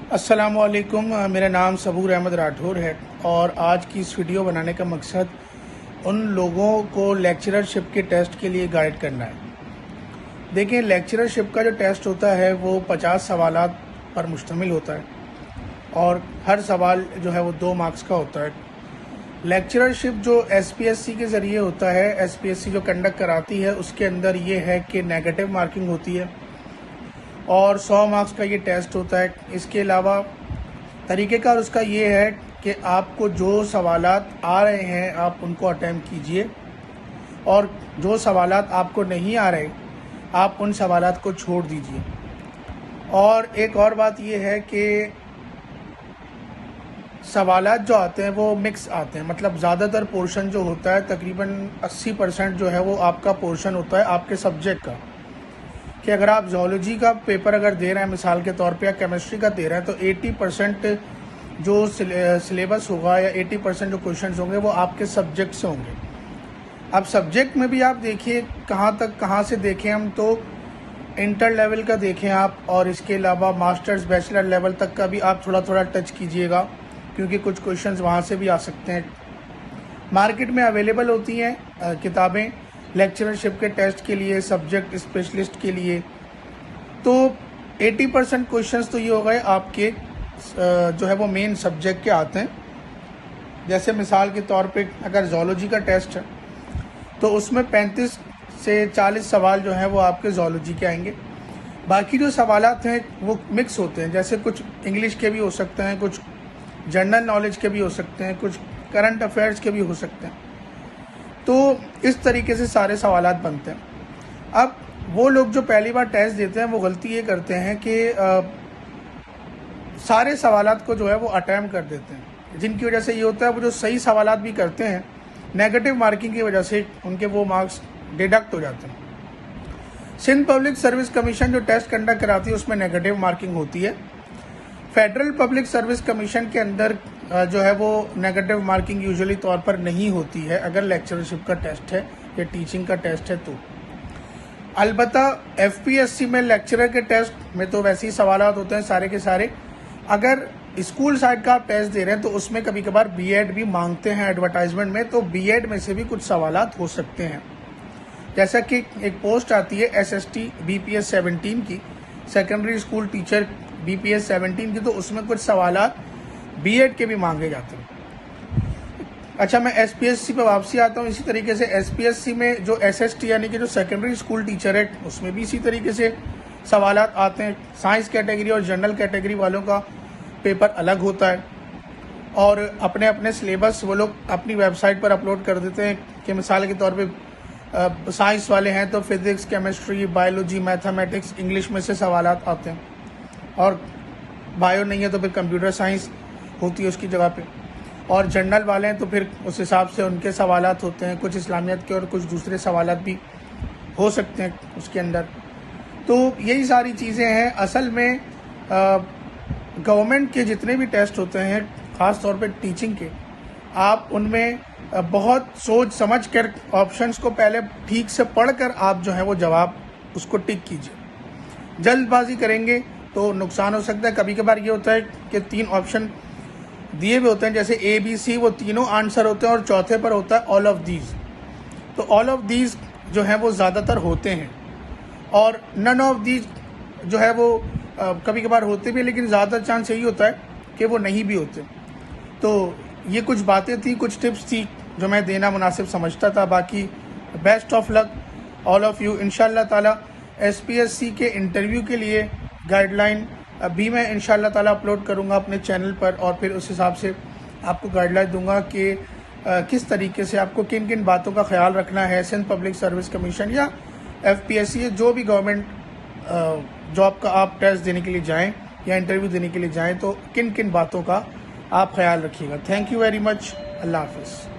अस्सलामुअलैकुम। मेरा नाम सबूर अहमद राठौर है और आज की इस वीडियो बनाने का मकसद उन लोगों को लेक्चररशिप के टेस्ट के लिए गाइड करना है। देखिए, लेक्चररशिप का जो टेस्ट होता है वो 50 सवालात पर मुश्तमिल होता है और हर सवाल जो है वो 2 मार्क्स का होता है। लेक्चररशिप जो एसपीएससी के ज़रिए होता है, एसपीएससी जो कंडक्ट कराती है, उसके अंदर ये है कि नेगेटिव मार्किंग होती है और 100 मार्क्स का ये टेस्ट होता है। इसके अलावा तरीक़ेकार उसका ये है कि आपको जो सवालात आ रहे हैं आप उनको अटैम्प्ट कीजिए और जो सवालात आपको नहीं आ रहे आप उन सवालात को छोड़ दीजिए। और एक और बात ये है कि सवालात जो आते हैं वो मिक्स आते हैं, मतलब ज़्यादातर पोर्शन जो होता है तकरीबन 80% जो है वो आपका पोर्शन होता है आपके सब्जेक्ट का। कि अगर आप ज़ूलॉजी का पेपर अगर दे रहे हैं मिसाल के तौर पे या केमिस्ट्री का दे रहे हैं तो 80% जो सिलेबस होगा या 80% जो क्वेश्चंस होंगे वो आपके सब्जेक्ट से होंगे। अब सब्जेक्ट में भी आप देखिए कहाँ से देखें हम, तो इंटर लेवल का देखें आप और इसके अलावा मास्टर्स बैचलर लेवल तक का भी आप थोड़ा टच कीजिएगा क्योंकि कुछ क्वेश्चंस वहाँ से भी आ सकते हैं। मार्केट में अवेलेबल होती हैं किताबें लेक्चररशिप के टेस्ट के लिए, सब्जेक्ट स्पेशलिस्ट के लिए। तो 80% क्वेश्चंस तो ये हो गए आपके जो है वो मेन सब्जेक्ट के आते हैं। जैसे मिसाल के तौर पे अगर ज़ूलॉजी का टेस्ट है तो उसमें 35 से 40 सवाल जो हैं वो आपके ज़ूलॉजी के आएंगे। बाकी जो सवालात हैं वो मिक्स होते हैं, जैसे कुछ इंग्लिश के भी हो सकते हैं, कुछ जनरल नॉलेज के भी हो सकते हैं, कुछ करंट अफेयर्स के भी हो सकते हैं। तो इस तरीके से सारे सवालात बनते हैं। अब वो लोग जो पहली बार टेस्ट देते हैं वो गलती ये करते हैं कि सारे सवालात को जो है वो अटैम्प्ट कर देते हैं, जिनकी वजह से ये होता है वो जो सही सवालात भी करते हैं नेगेटिव मार्किंग की वजह से उनके वो मार्क्स डिडक्ट हो जाते हैं। सिंध पब्लिक सर्विस कमीशन जो टेस्ट कंडक्ट कराती है उसमें नेगेटिव मार्किंग होती है। फेडरल पब्लिक सर्विस कमीशन के अंदर जो है वो नेगेटिव मार्किंग यूजुअली तौर पर नहीं होती है अगर लेक्चरशिप का टेस्ट है या टीचिंग का टेस्ट है तो। अलबत्ता एफपीएससी में लेक्चरर के टेस्ट में तो वैसे ही सवालात होते हैं सारे के सारे। अगर स्कूल साइड का आप टेस्ट दे रहे हैं तो उसमें कभी कभार बीएड भी मांगते हैं एडवर्टाइजमेंट में, तो बीएड में से भी कुछ सवालात हो सकते हैं। जैसा कि एक पोस्ट आती है एसएसटी बीपीएस 17 की, सेकेंडरी स्कूल टीचर बीपीएस 17 की, तो उसमें कुछ सवालात बीएड के भी मांगे जाते हैं। अच्छा, मैं एसपीएससी पे वापसी आता हूँ। इसी तरीके से एसपीएससी में जो एसएसटी यानी कि जो सेकेंडरी स्कूल टीचर है उसमें भी इसी तरीके से सवालात आते हैं। साइंस कैटेगरी और जनरल कैटेगरी वालों का पेपर अलग होता है और अपने अपने सिलेबस वो लोग अपनी वेबसाइट पर अपलोड कर देते हैं कि मिसाल के तौर पे साइंस वाले हैं तो physics, chemistry, biology, mathematics, English में से सवालात आते हैं और बायो नहीं है तो फिर कंप्यूटर साइंस होती है उसकी जगह पे, और जनरल वाले हैं तो फिर उस हिसाब से उनके सवालात होते हैं। कुछ इस्लामियत के और कुछ दूसरे सवालात भी हो सकते हैं उसके अंदर। तो यही सारी चीज़ें हैं। असल में गवर्नमेंट के जितने भी टेस्ट होते हैं ख़ास तौर पे टीचिंग के, आप उनमें बहुत सोच समझ कर ऑप्शंस को पहले ठीक से पढ़कर आप जो है वो जवाब उसको टिक कीजिए। जल्दबाजी करेंगे तो नुकसान हो सकता है। कभी कभार ये होता है कि 3 ऑप्शन दिए हुए होते हैं, जैसे ए बी सी, वो तीनों आंसर होते हैं और चौथे पर होता है ऑल ऑफ दीज। तो ऑल ऑफ दीज जो है वो ज़्यादातर होते हैं और नन ऑफ दीज जो है वो कभी कभार होते भी, लेकिन ज़्यादा चांस यही होता है कि वो नहीं भी होते। तो ये कुछ बातें थी, कुछ टिप्स थी जो मैं देना मुनासिब समझता था। बाकी best of luck all of you. इंशाल्लाह ताला एसपीएससी के इंटरव्यू के लिए गाइडलाइन अभी मैं इंशाल्लाह ताला अपलोड करूंगा अपने चैनल पर और फिर उस हिसाब से आपको गाइडलाइन दूंगा कि किस तरीके से आपको किन किन बातों का ख्याल रखना है। सिंध पब्लिक सर्विस कमीशन या एफपीएससी जो भी गवर्नमेंट जॉब का आप टेस्ट देने के लिए जाएं या इंटरव्यू देने के लिए जाएं तो किन किन बातों का आप ख्याल रखिएगा। Thank you very much. अल्लाह हाफिज़।